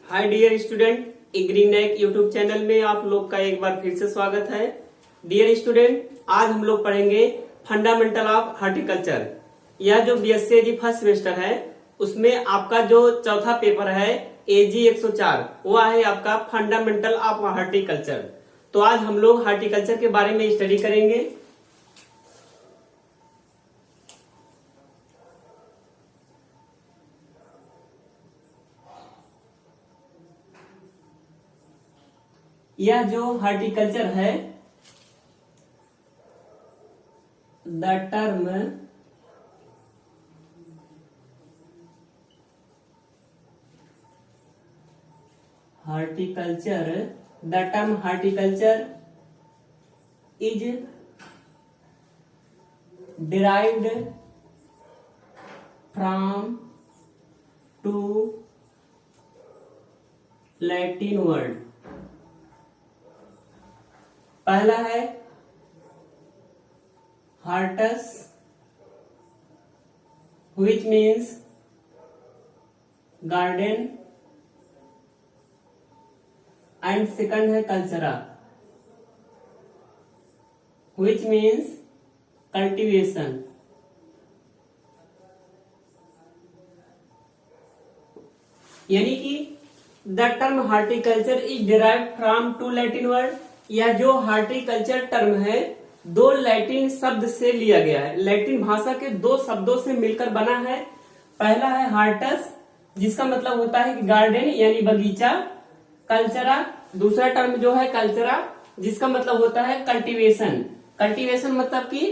हाय dear student, एग्रीनेक YouTube channel में आप लोग का एक बार फिर से स्वागत है। डियर स्टूडेंट, आज हम लोग पढ़ेंगे फंडामेंटल ऑफ हॉर्टिकल्चर। यह जो बीएससी एजी फर्स्ट सेमेस्टर है उसमें आपका जो चौथा पेपर है एजी 104 वो है आपका फंडामेंटल ऑफ हॉर्टिकल्चर। तो आज हम लोग हॉर्टिकल्चर के बारे में स्टडी करेंगे। यह जो हॉर्टिकल्चर है, the term horticulture is derived from two Latin word। पहला है hortus which means garden and second है कल्चरा which means कल्टीवेशन। यानी कि the term horticulture is derived from two Latin word. यह जो हार्टिकल्चर टर्म है दो लैटिन शब्द से लिया गया है। लैटिन भाषा के दो शब्दों से मिलकर बना है। पहला है हार्टस जिसका मतलब होता है कि गार्डन यानी बगीचा। कल्चरा दूसरा टर्म जो है कल्चरा जिसका मतलब होता है कल्टीवेशन। कल्टीवेशन मतलब कि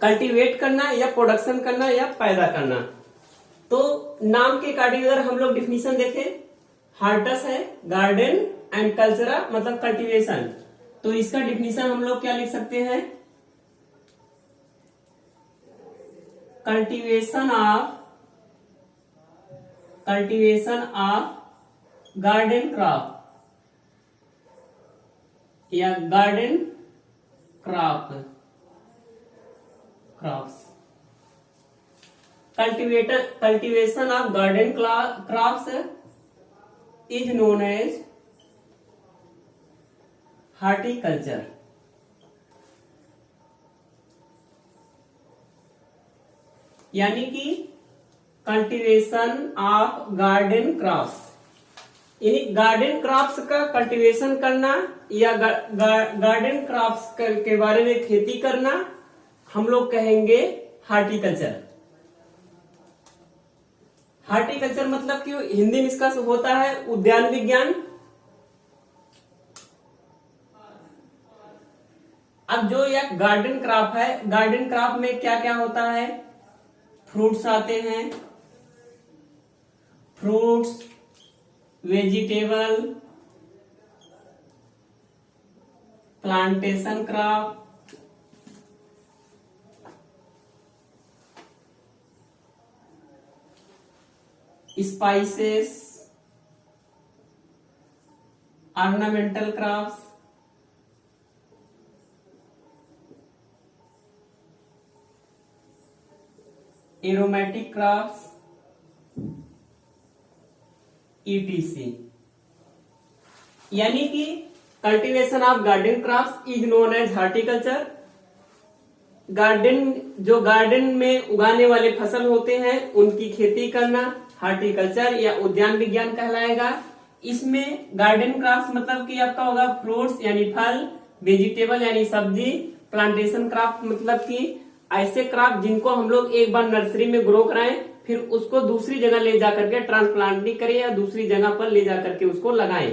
कल्टीवेट करना या प्रोडक्शन करना या पैदा करना। तो नाम के अकॉर्डिंग अगर हम लोग डिफिनीशन देखें, हार्टस है गार्डन एंड कल्चरा मतलब कल्टीवेशन। तो इसका डिफिनीशन हम लोग क्या लिख सकते हैं, कल्टीवेशन ऑफ गार्डन क्रॉप या garden crops. Cultivation of garden crops is known as horticulture. यानी कि कल्टीवेशन ऑफ गार्डन क्रॉप्स यानी गार्डन क्रॉप्स का कल्टीवेशन करना या गार्डन क्रॉप्स के बारे में खेती करना हम लोग कहेंगे हॉर्टिकल्चर। हॉर्टिकल्चर मतलब कि हिंदी में इसका होता है उद्यान विज्ञान। अब जो यह गार्डन क्रॉप है, गार्डन क्रॉप में क्या क्या होता है, फ्रूट्स आते हैं, fruits vegetable, plantation crop, spices, ornamental crops, aromatic crops, ETC। यानी कि cultivation of garden crops is known as horticulture. Garden में उगाने वाले फसल होते हैं उनकी खेती करना हॉर्टिकल्चर या उद्यान विज्ञान कहलाएगा। इसमें गार्डन क्रॉप्स मतलब कि आपका होगा फ्रूट्स यानी फल, वेजिटेबल यानी सब्जी, प्लांटेशन क्रॉप मतलब कि ऐसे क्रॉप जिनको हम लोग एक बार नर्सरी में ग्रो कराएं फिर उसको दूसरी जगह ले जाकर के ट्रांसप्लांटिंग करें या दूसरी जगह पर ले जाकर के उसको लगाएं।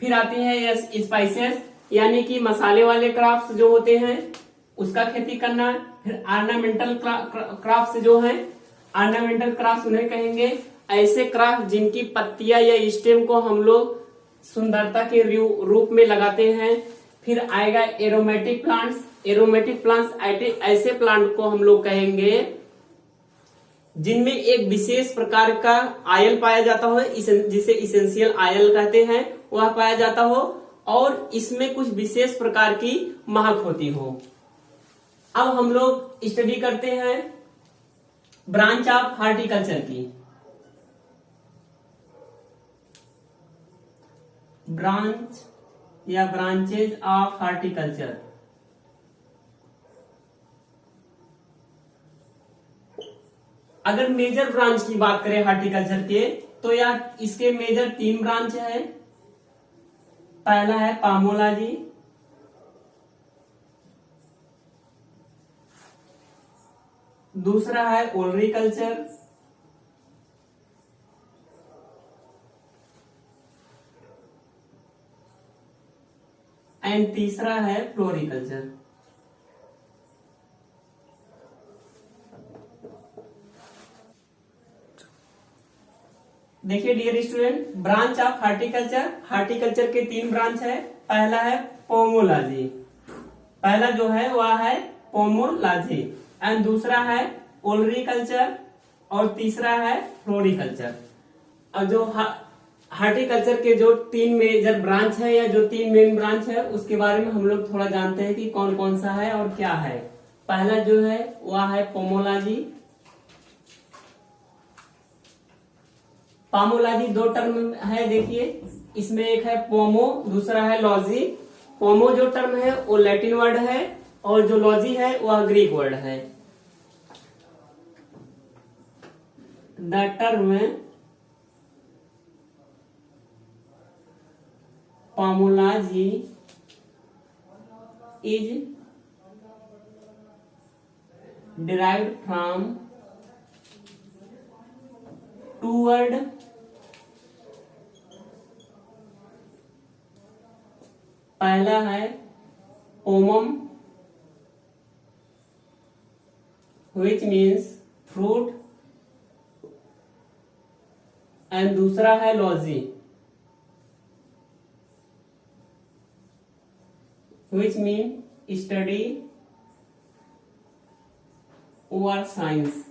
फिर आती है स्पाइसेस यानी कि मसाले वाले क्रॉप्स जो होते हैं उसका खेती करना। फिर ऑर्नामेंटल क्रॉप्स जो हैं, ऑर्नामेंटल क्रॉप्स उन्हें कहेंगे ऐसे क्रॉप जिनकी पत्तियां या स्टेम को हम लोग सुंदरता के रूप में लगाते हैं। फिर आएगा एरोमेटिक प्लांट्स। एरोमेटिक प्लांट्स ऐसे प्लांट को हम लोग कहेंगे जिनमें एक विशेष प्रकार का आयल पाया जाता हो, जिसे इसेंशियल आयल कहते हैं, वह पाया जाता हो और इसमें कुछ विशेष प्रकार की महक होती हो। अब हम लोग स्टडी करते हैं ब्रांच ऑफ हॉर्टिकल्चर की। ब्रांच या ब्रांचेज ऑफ हार्टिकल्चर। अगर मेजर ब्रांच की बात करें हार्टिकल्चर के, तो यार इसके मेजर 3 ब्रांच है। पहला है पामोलॉजी, दूसरा है ओलरीकल्चर, एंड तीसरा है फ्लोरिकल्चर। देखिए dear student, branch of horticulture, horticulture के 3 ब्रांच है। पहला है पोमोलॉजी, पहला जो है वह है पोमोलॉजी, एंड दूसरा है ओलरीकल्चर, और तीसरा है फ्लोरिकल्चर। और जो हार्टिकल्चर के जो 3 मेजर ब्रांच है या जो 3 मेन ब्रांच है, उसके बारे में हम लोग थोड़ा जानते हैं कि कौन कौन सा है और क्या है। पहला जो है वह है पोमोलॉजी। पामोलॉजी 2 टर्म है, देखिए इसमें एक है पोमो, दूसरा है लॉजी। पोमो जो टर्म है वो लैटिन वर्ड है, और जो लॉजी है वह ग्रीक वर्ड है। The term pomology is derived from 2 word पहला है pomum which means fruit, and दूसरा है logy which mean study or science।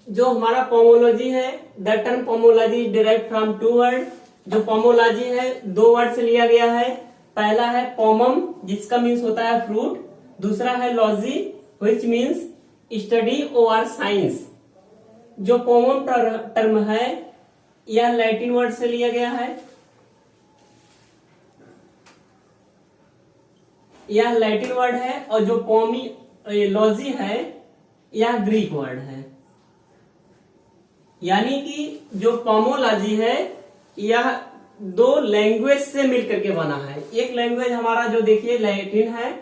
जो हमारा पोमोलॉजी है, the term pomology derived from 2 word. जो पोमोलॉजी है 2 वर्ड से लिया गया है। पहला है पोमम जिसका मीन्स होता है फ्रूट, दूसरा है लॉजी विच मीन्स स्टडी और साइंस। जो पोमम टर्म है यह लैटिन वर्ड से लिया गया है, यह लैटिन वर्ड है, और जो लॉजी है यह ग्रीक वर्ड है। यानी कि जो पोमोलॉजी है यह 2 लैंग्वेज से मिलकर के बना है। एक लैंग्वेज हमारा जो देखिए लैटिन है,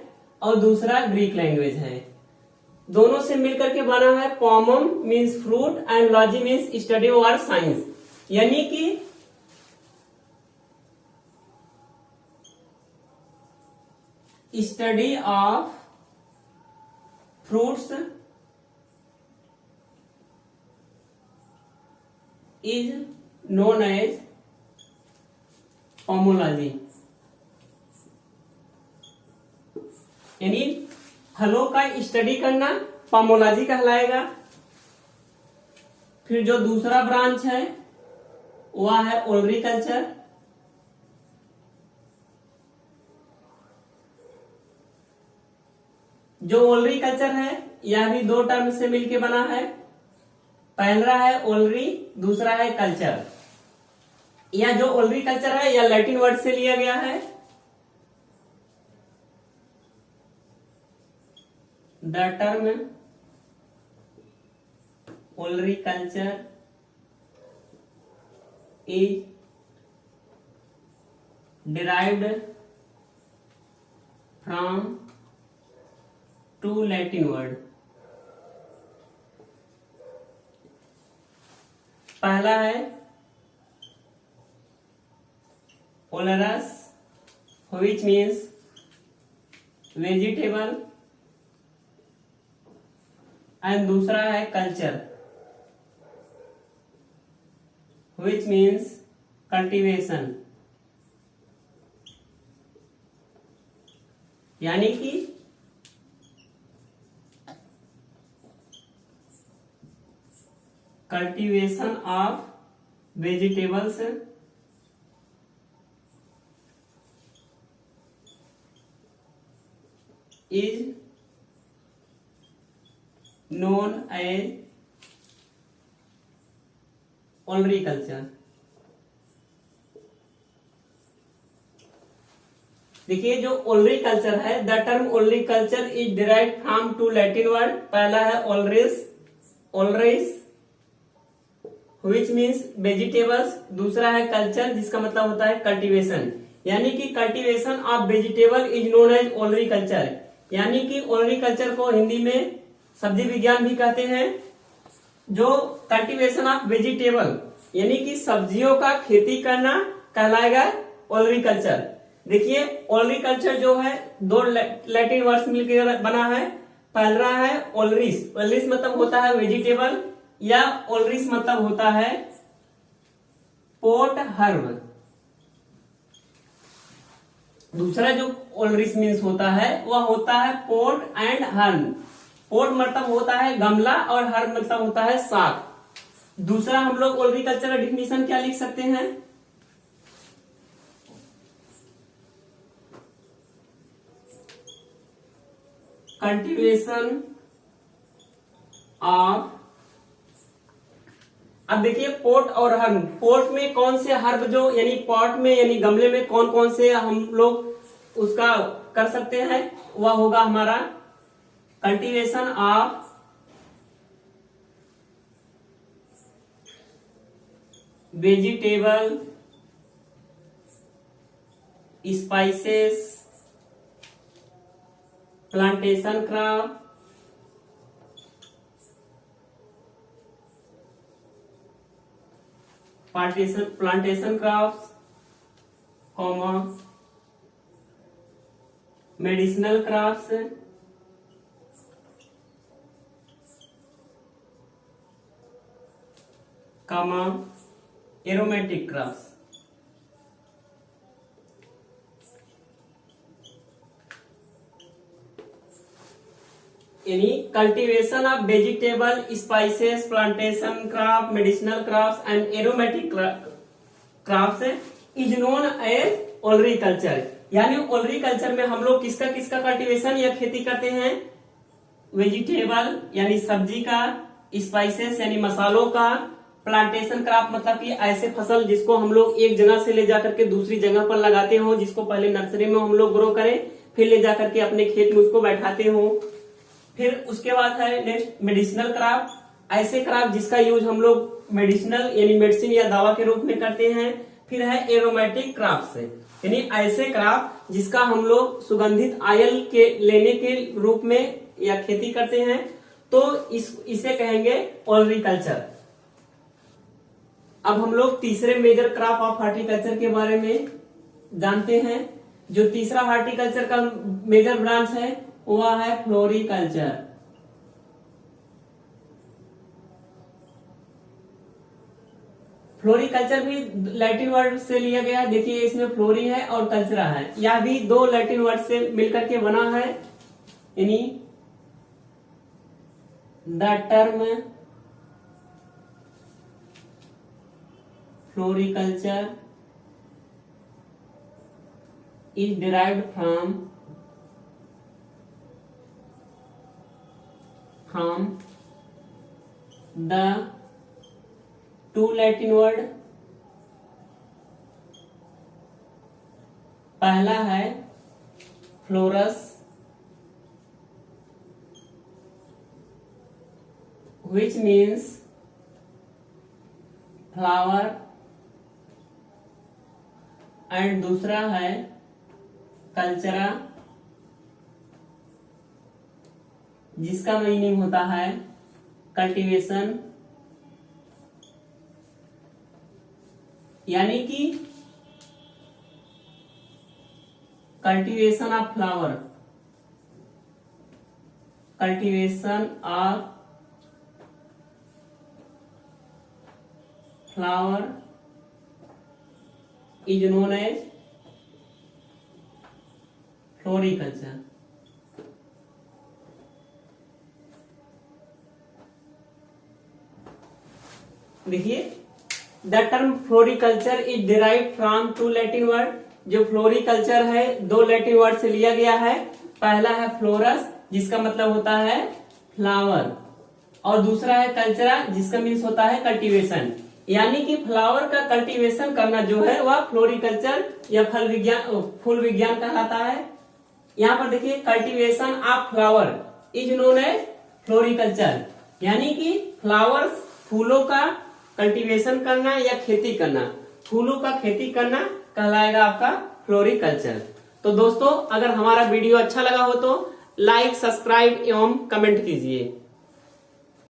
और दूसरा ग्रीक लैंग्वेज है। दोनों से मिलकर के बना है। Pomum means fruit and logy means study और साइंस। यानी कि study of fruits is known as pomology. यानी फलों का स्टडी करना पोमोलॉजी कहलाएगा। फिर जो दूसरा ब्रांच है वह है ओलरीकल्चर। जो ओलरीकल्चर है यह भी 2 टर्म से मिलकर बना है। पहला है ओलरी, दूसरा है कल्चर। यह जो ओलरीकल्चर है यह लैटिन वर्ड से लिया गया है। The term olericulture is derived from 2 Latin word। पहला है olerus which means vegetable, and दूसरा है कल्चर which means cultivation। यानी कि cultivation of vegetables is known as olericulture. देखिए जो ओलरीकल्चर है, the term olericulture is derived from two Latin word. पहला है oleris, oleris which means vegetables. दूसरा है कल्चर जिसका मतलब होता है कल्टीवेशन, यानी कि cultivation of vegetable is known as olericulture. यानी कि ओलरीकल्चर को हिंदी में सब्जी विज्ञान भी कहते हैं। जो कल्टीवेशन ऑफ वेजिटेबल यानी कि सब्जियों का खेती करना कहलाएगा ओलरीकल्चर। देखिए ओलरीकल्चर जो है दो लैटिन वर्ड्स मिलकर बना है। पहला है ओलरिस, ओलरिस मतलब होता है वेजिटेबल, या ओलरिस मतलब होता है पोट हर्ब। दूसरा जो ओलरिस मीन्स होता है वह होता है पोट एंड हर्ब। पोट मतलब होता है गमला और हर्ब मतलब होता है साग। दूसरा हम लोग ओलरीकल्चर का डिफिनीशन क्या लिख सकते हैं? कल्टीवेशन ऑफ, अब देखिए पोट और हर्ब। पोट में कौन से हर्ब जो यानी पॉट में यानी गमले में कौन कौन से हम लोग उसका कर सकते हैं, वह होगा हमारा cultivation of vegetable, spices, plantation crop, plantation crops, comma medicinal crops, comma aromatic crops. यानी cultivation of vegetable, spices, plantation crop, medicinal crops and aromatic crops is known as olericulture. यानी ओलरीकल्चर में हम लोग किसका किसका कल्टीवेशन या खेती करते हैं? वेजिटेबल यानी सब्जी का, स्पाइसेस यानी मसालों का, प्लांटेशन क्रॉप मतलब कि ऐसे फसल जिसको हम लोग एक जगह से ले जाकर के दूसरी जगह पर लगाते हो, जिसको पहले नर्सरी में हम लोग ग्रो करें, फिर ले जाकर के अपने खेत में उसको बैठाते हो। फिर उसके बाद है नेक्स्ट मेडिसिनल क्रॉप, ऐसे क्रॉप जिसका यूज हम लोग मेडिसिनल यानी मेडिसिन या दवा के रूप में करते हैं। फिर है एरोमेटिक क्रॉप्स यानी ऐसे क्रॉप जिसका हम लोग सुगंधित ऑयल के लेने के रूप में या खेती करते हैं, तो इसे कहेंगे ओलरीकल्चर। अब हम लोग तीसरे मेजर क्रॉप ऑफ हॉर्टिकल्चर के बारे में जानते हैं। जो तीसरा हॉर्टिकल्चर का मेजर ब्रांच है वह है फ्लोरिकल्चर। फ्लोरिकल्चर भी लैटिन वर्ड से लिया गया है। देखिए इसमें फ्लोरी है और कल्चरा है, यह भी दो लैटिन वर्ड से मिलकर के बना है। यानी the term floriculture is derived from the two Latin word। पहला है fluoresce which means flower, and दूसरा है कल्चरा जिसका मीनिंग होता है कल्टीवेशन, यानी कि cultivation of flower, cultivation of flower is known as floriculture. देखिए the term floriculture is derived from two Latin word. जो फ्लोरिकल्चर है दो लैटिन वर्ड से लिया गया है। पहला है फ्लोरस जिसका मतलब होता है फ्लावर, और दूसरा है कल्चरा जिसका मीन्स होता है कल्टीवेशन। यानी कि फ्लावर का कल्टीवेशन करना जो है वह फ्लोरिकल्चर या फूल विज्ञान कहलाता है। यहाँ पर देखिए cultivation of flower is known as floriculture, यानी कि फ्लावर्स फूलों का कल्टीवेशन करना या खेती करना, फूलों का खेती करना कहलाएगा आपका फ्लोरिकल्चर। तो दोस्तों अगर हमारा वीडियो अच्छा लगा हो तो लाइक, सब्सक्राइब एवं कमेंट कीजिए।